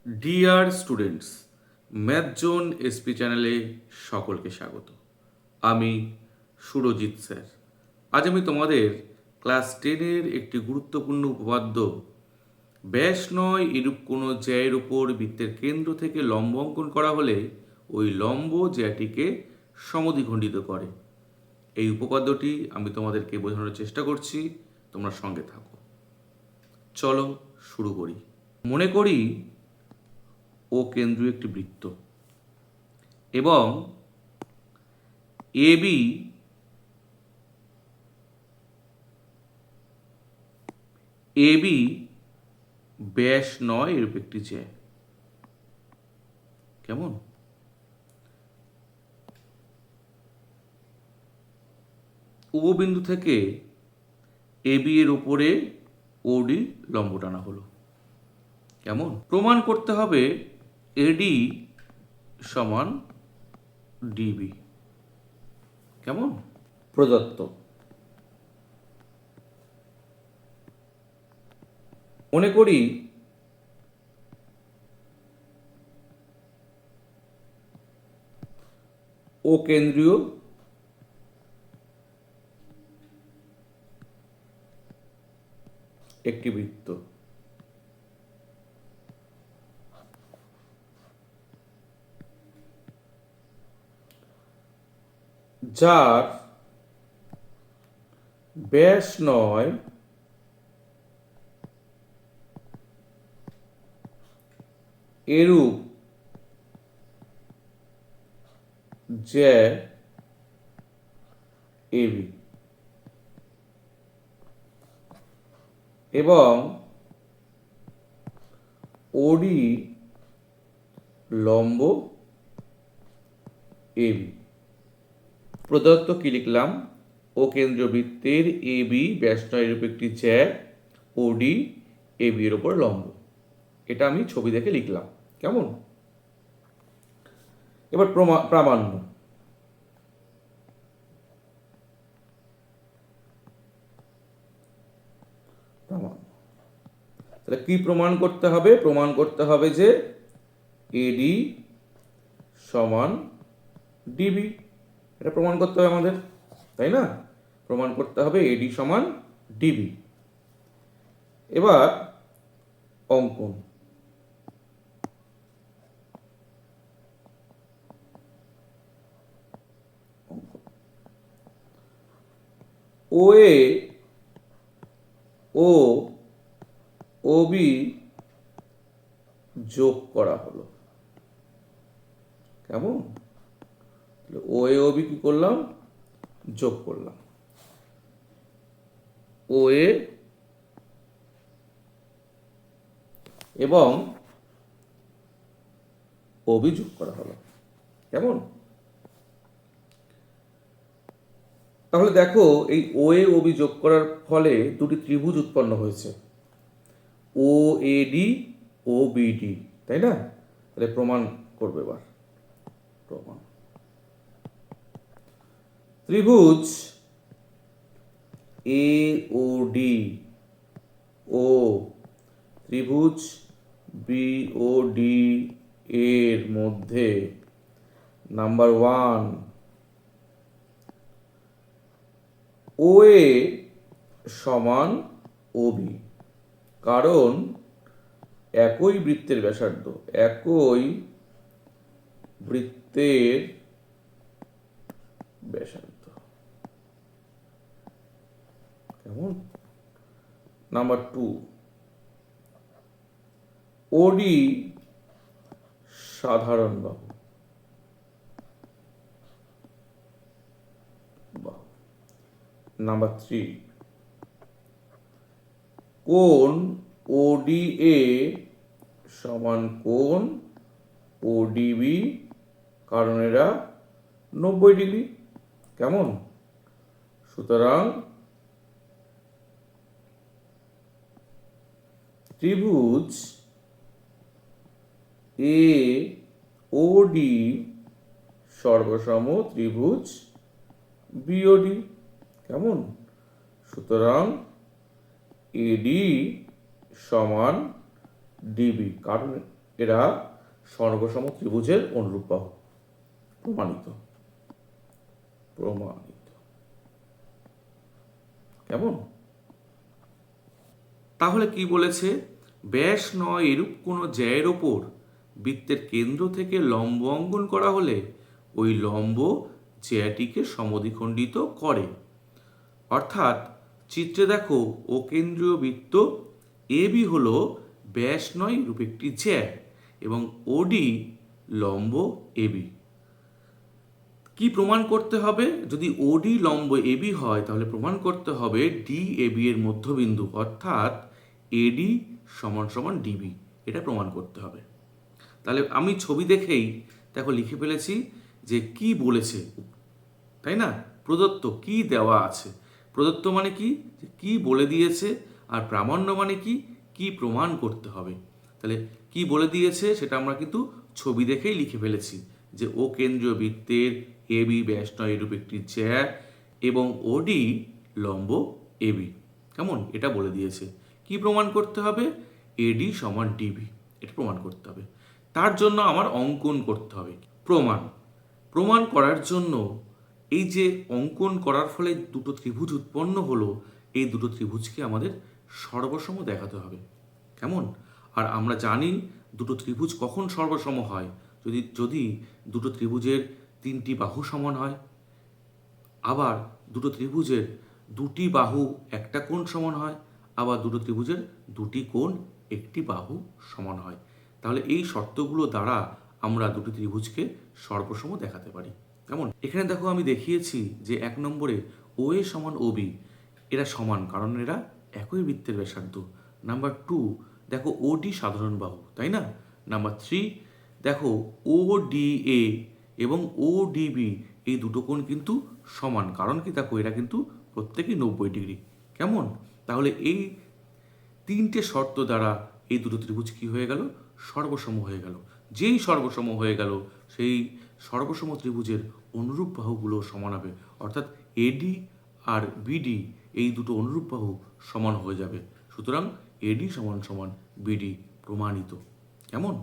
Dear students, math zone SP চ্যানেলে সকলকে স্বাগত। আমি সুরজিৎ স্যার। আজ আমি তোমাদের ক্লাস 10-এর একটি গুরুত্বপূর্ণ উপপাদ্য, ব্যাস নয় এরূপ কোনো জ্যায়ের উপর বৃত্তের কেন্দ্র থেকে লম্ব অঙ্কন করা হলে ওই লম্ব জ্যাটিকে সমদ্বিখণ্ডিত করে, এই উপপাদ্যটি আমি তোমাদেরকে বোঝানোর চেষ্টা করছি। তোমরা সঙ্গে থাকো। চলো শুরু করি। মনে করি ও কেন্দ্রীয় একটি বৃত্ত এবং এবি ব্যাস নয় এরূপ একটি জ্যা। কেমন? ও বিন্দু থেকে এবি এর উপরে ওডি লম্ব টানা হলো। কেমন? প্রমাণ করতে হবে এডি সমান ডিবি। কেমন? প্রদত্ত। মনে করি ও কেন্দ্রীয় একটি বৃত্ত যার ব্যাস নয় এরূপ জ্যা এবি এবং ওডি লম্ব এবি। প্রদত্ত কি লিখলাম? ও কেন্দ্রীয় বৃত্তের এবি ব্যাস নয় এরূপ একটি জ্যা ওডি এবি এর উপর লম্ব। এটা আমি ছবি দেখে লিখলাম। কেমন? এবার প্রামাণ্য। তাহলে কি প্রমাণ করতে হবে? প্রমাণ করতে হবে যে এডি সমান ডিবি। এটা প্রমাণ করতে হবে আমাদের, তাই না? প্রমাণ করতে হবে এডি সমান ডিবি। এবার অঙ্কন। ওএ ও ওবি যোগ করা হলো। কেমন? ওএ ওবি কি করলাম? যোগ করলাম। ওএ এবং ওবি যোগ করা হলো। কেমন? তাহলে দেখো, এই ওএ ওবি যোগ করার ফলে দুটি ত্রিভুজ উৎপন্ন হয়েছে, ও এডি ও বিডি, তাই না? তাহলে প্রমাণ করবে এবার। প্রমাণ। ত্রিভুজ এ ও ডি ও ত্রিভুজ বি ও ডি এর মধ্যে নাম্বার 1 ওএ সমান ওবি, কারণ একই বৃত্তের ব্যাসার্ধ, একই বৃত্তের ব্যাসার্ধ। কেমন? নাম্বার 2 ওডি সাধারণ বাহু। নাম্বার 3 কোণ ওডিএ সমান কোণ ওডিবি, কারণ এরা 90 ডিগ্রি। কেমন? সুতরাং ত্রিভুজ এ ও ডি সর্বসম ত্রিভুজ বিওডি। কেমন? সুতরাং এডি সমান ডিবি, কারণ এরা সর্বসম ত্রিভুজের অনুরূপ বাহু। প্রমাণিত। প্রমাণিত। কেমন? তাহলে কি বলেছে? ব্যাস নয় এরূপ কোনো জ্যায়ের ওপর বৃত্তের কেন্দ্র থেকে লম্ব অঙ্কন করা হলে ওই লম্ব জ্যাটিকে সমদ্বিখণ্ডিত করে। অর্থাৎ চিত্রে দেখো ও কেন্দ্রীয় বৃত্ত এবি হলো ব্যাস নয় এরূপ একটি জ্যা এবং ওডি লম্ব এবি। কি প্রমাণ করতে হবে? যদি ওডি লম্ব এবি হয় তাহলে প্রমাণ করতে হবে ডি এবি এর মধ্যবিন্দু, অর্থাৎ এডি সমান সমান ডিবি। এটা প্রমাণ করতে হবে। তাহলে আমি ছবি দেখেই দেখো লিখে ফেলেছি যে কি বলেছে, তাই না? প্রদত্ত কি দেওয়া আছে। প্রদত্ত মানে কি? কি বলে দিয়েছে। আর প্রামাণ্য মানে কি? কি প্রমাণ করতে হবে। তাহলে কি বলে দিয়েছে সেটা আমরা কিন্তু ছবি দেখেই লিখে ফেলেছি যে ও কেন্দ্রীয় বৃত্তের এবি ব্যাস নয় এরূপ একটি জ্যা এবং ওডি লম্ব এবি। কেমন? এটা বলে দিয়েছে। কি প্রমাণ করতে হবে? এডি সমান ডিবি। এটা প্রমাণ করতে হবে। তার জন্য আমার অঙ্কন করতে হবে। প্রমাণ করার জন্য এই যে অঙ্কন করার ফলে দুটো ত্রিভুজ উৎপন্ন হলো, এই দুটো ত্রিভুজকে আমাদের সর্বসম দেখাতে হবে। কেমন? আর আমরা জানি দুটো ত্রিভুজ কখন সর্বসম হয়? যদি দুটো ত্রিভুজের তিনটি বাহু সমান হয়, আবার দুটো ত্রিভুজের দুটি বাহু একটা কোণ সমান হয়, আবার দুটো ত্রিভুজের দুটি কোণ একটি বাহু সমান হয়। তাহলে এই শর্তগুলো দ্বারা আমরা দুটি ত্রিভুজকে সর্বসম দেখাতে পারি। কেমন? এখানে দেখো আমি দেখিয়েছি যে 1 নম্বরে ও এ সমান ও বি, এরা সমান কারণ এরা একই বৃত্তের ব্যাসার্ধ। নাম্বার 2 দেখো ও ডি সাধারণ বাহু, তাই না? নাম্বার 3 দেখো ও ডি এ এবং ও ডিবি এই দুটো কোণ কিন্তু সমান, কারণ কি দেখো এরা কিন্তু প্রত্যেকেই 90 ডিগ্রি। কেমন? তাহলে এই তিনটে শর্ত দ্বারা এই দুটো ত্রিভুজ কি হয়ে গেল? সর্বসম হয়ে গেল। যেই সর্বসম হয়ে গেল সেই সর্বসম ত্রিভুজের অনুরূপ বাহুগুলো সমান হবে, অর্থাৎ এডি আর বিডি এই দুটো অনুরূপ বাহু সমান হয়ে যাবে। সুতরাং এডি সমান সমান বিডি প্রমাণিত। কেমন?